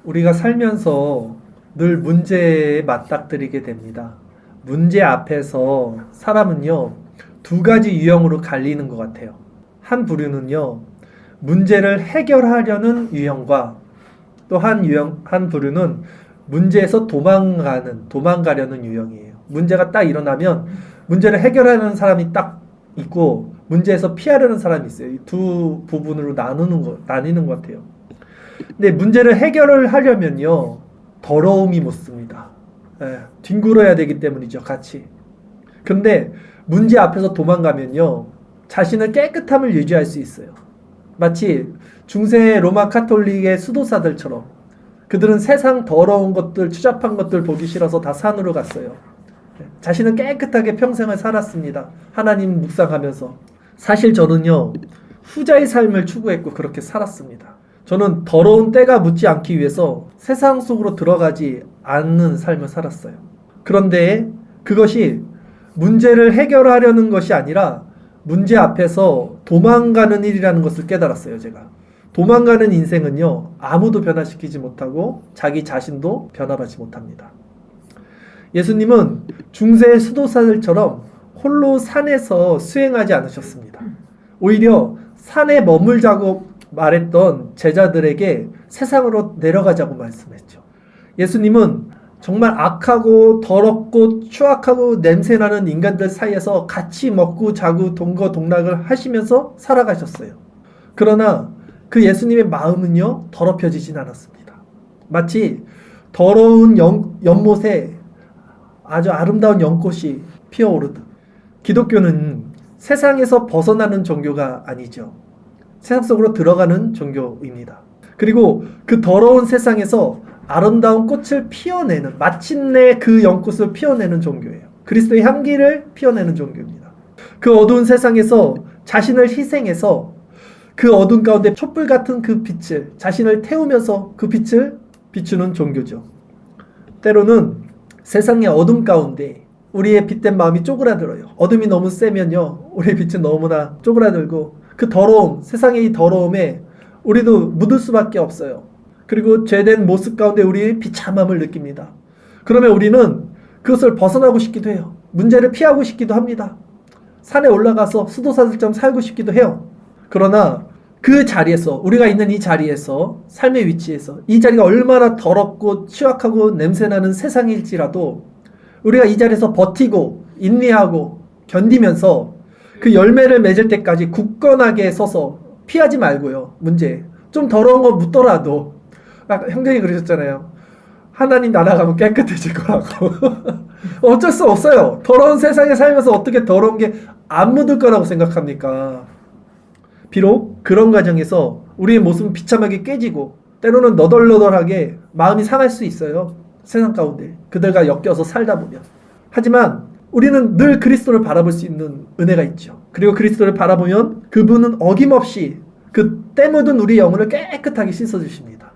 우리가 살면서 늘 문제에 맞닥뜨리게 됩니다. 문제 앞에서 사람은요, 두 가지 유형으로 갈리는 것 같아요. 한 부류는요, 문제를 해결하려는 유형과 또 한 부류는 문제에서 도망가려는 유형이에요. 문제가 딱 일어나면 문제를 해결하려는 사람이 딱 있고 문제에서 피하려는 사람이 있어요. 이 두 부분으로 나뉘는 것 같아요. 근데 문제를 해결을 하려면요, 더러움이 묻습니다. 뒹굴어야 되기 때문이죠, 같이. 근데 문제 앞에서 도망가면요, 자신의 깨끗함을 유지할 수 있어요. 마치 중세 로마 카톨릭의 수도사들처럼 그들은 세상 더러운 것들, 추잡한 것들 보기 싫어서 다 산으로 갔어요. 자신은 깨끗하게 평생을 살았습니다. 하나님 묵상하면서. 사실 저는요, 후자의 삶을 추구했고 그렇게 살았습니다. 저는 더러운 때가 묻지 않기 위해서 세상 속으로 들어가지 않는 삶을 살았어요. 그런데 그것이 문제를 해결하려는 것이 아니라 문제 앞에서 도망가는 일이라는 것을 깨달았어요, 제가. 도망가는 인생은요, 아무도 변화시키지 못하고 자기 자신도 변화받지 못합니다. 예수님은 중세 수도사들처럼 홀로 산에서 수행하지 않으셨습니다. 오히려 산에 머물자고 말했던 제자들에게 세상으로 내려가자고 말씀했죠. 예수님은 정말 악하고 더럽고 추악하고 냄새나는 인간들 사이에서 같이 먹고 자고 동거동락을 하시면서 살아가셨어요. 그러나 그 예수님의 마음은요, 더럽혀지진 않았습니다. 마치 더러운 연못에 아주 아름다운 연꽃이 피어오르듯 기독교는 세상에서 벗어나는 종교가 아니죠. 세상 속으로 들어가는 종교입니다. 그리고 그 더러운 세상에서 아름다운 꽃을 피워내는, 마침내 그 연꽃을 피워내는 종교예요. 그리스도의 향기를 피워내는 종교입니다. 그 어두운 세상에서 자신을 희생해서 그 어둠 가운데 촛불 같은 그 빛을, 자신을 태우면서 그 빛을 비추는 종교죠. 때로는 세상의 어둠 가운데 우리의 빛된 마음이 쪼그라들어요. 어둠이 너무 세면요, 우리의 빛은 너무나 쪼그라들고 그 더러움, 세상의 이 더러움에 우리도 묻을 수밖에 없어요. 그리고 죄된 모습 가운데 우리의 비참함을 느낍니다. 그러면 우리는 그것을 벗어나고 싶기도 해요. 문제를 피하고 싶기도 합니다. 산에 올라가서 수도사들처럼 살고 싶기도 해요. 그러나 그 자리에서, 우리가 있는 이 자리에서, 삶의 위치에서 이 자리가 얼마나 더럽고 취약하고 냄새나는 세상일지라도 우리가 이 자리에서 버티고 인내하고 견디면서 그 열매를 맺을 때까지 굳건하게 서서 피하지 말고요. 문제 좀 더러운 거 묻더라도, 아까 형제님 그러셨잖아요. 하나님 나라 가면 깨끗해질 거라고. 어쩔 수 없어요. 더러운 세상에 살면서 어떻게 더러운 게 안 묻을 거라고 생각합니까? 비록 그런 과정에서 우리의 모습은 비참하게 깨지고 때로는 너덜너덜하게 마음이 상할 수 있어요. 세상 가운데 그들과 엮여서 살다 보면. 하지만 우리는 늘 그리스도를 바라볼 수 있는 은혜가 있죠. 그리고 그리스도를 바라보면 그분은 어김없이 그 때 묻은 우리 영혼을 깨끗하게 씻어주십니다.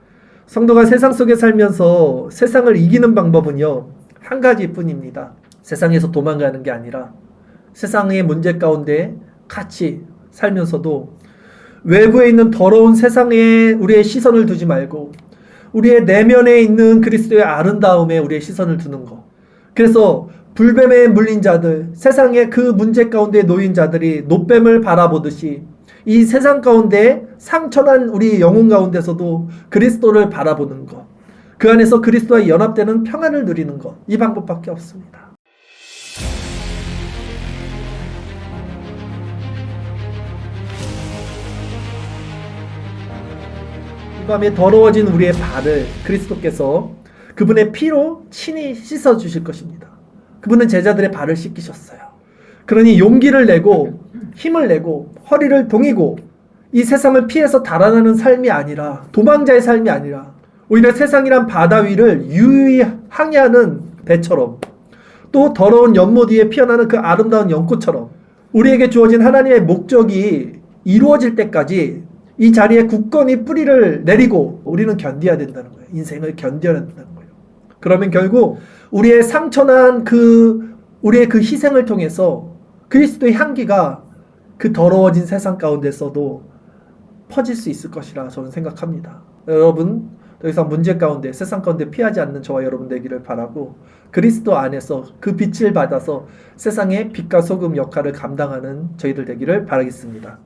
성도가 세상 속에 살면서 세상을 이기는 방법은요, 한 가지뿐입니다. 세상에서 도망가는 게 아니라 세상의 문제 가운데 같이 살면서도 외부에 있는 더러운 세상에 우리의 시선을 두지 말고 우리의 내면에 있는 그리스도의 아름다움에 우리의 시선을 두는 것. 그래서 불뱀에 물린 자들, 세상의 그 문제 가운데 놓인 자들이 노뱀을 바라보듯이 이 세상 가운데 상처난 우리 영혼 가운데서도 그리스도를 바라보는 것, 그 안에서 그리스도와 연합되는 평안을 누리는 것, 이 방법밖에 없습니다. 이 밤에 더러워진 우리의 발을 그리스도께서 그분의 피로 친히 씻어주실 것입니다. 그분은 제자들의 발을 씻기셨어요. 그러니 용기를 내고 힘을 내고 허리를 동이고 이 세상을 피해서 달아나는 삶이 아니라, 도망자의 삶이 아니라 오히려 세상이란 바다 위를 유유히 항해하는 배처럼, 또 더러운 연못 위에 피어나는 그 아름다운 연꽃처럼 우리에게 주어진 하나님의 목적이 이루어질 때까지 이 자리에 굳건히 뿌리를 내리고 우리는 견뎌야 된다는 거예요. 인생을 견뎌야 된다는 거예요. 그러면 결국 우리의 상처난 우리의 그 희생을 통해서 그리스도의 향기가 그 더러워진 세상 가운데서도 퍼질 수 있을 것이라 저는 생각합니다. 여러분, 더 이상 문제 가운데, 세상 가운데 피하지 않는 저와 여러분 되기를 바라고, 그리스도 안에서 그 빛을 받아서 세상의 빛과 소금 역할을 감당하는 저희들 되기를 바라겠습니다.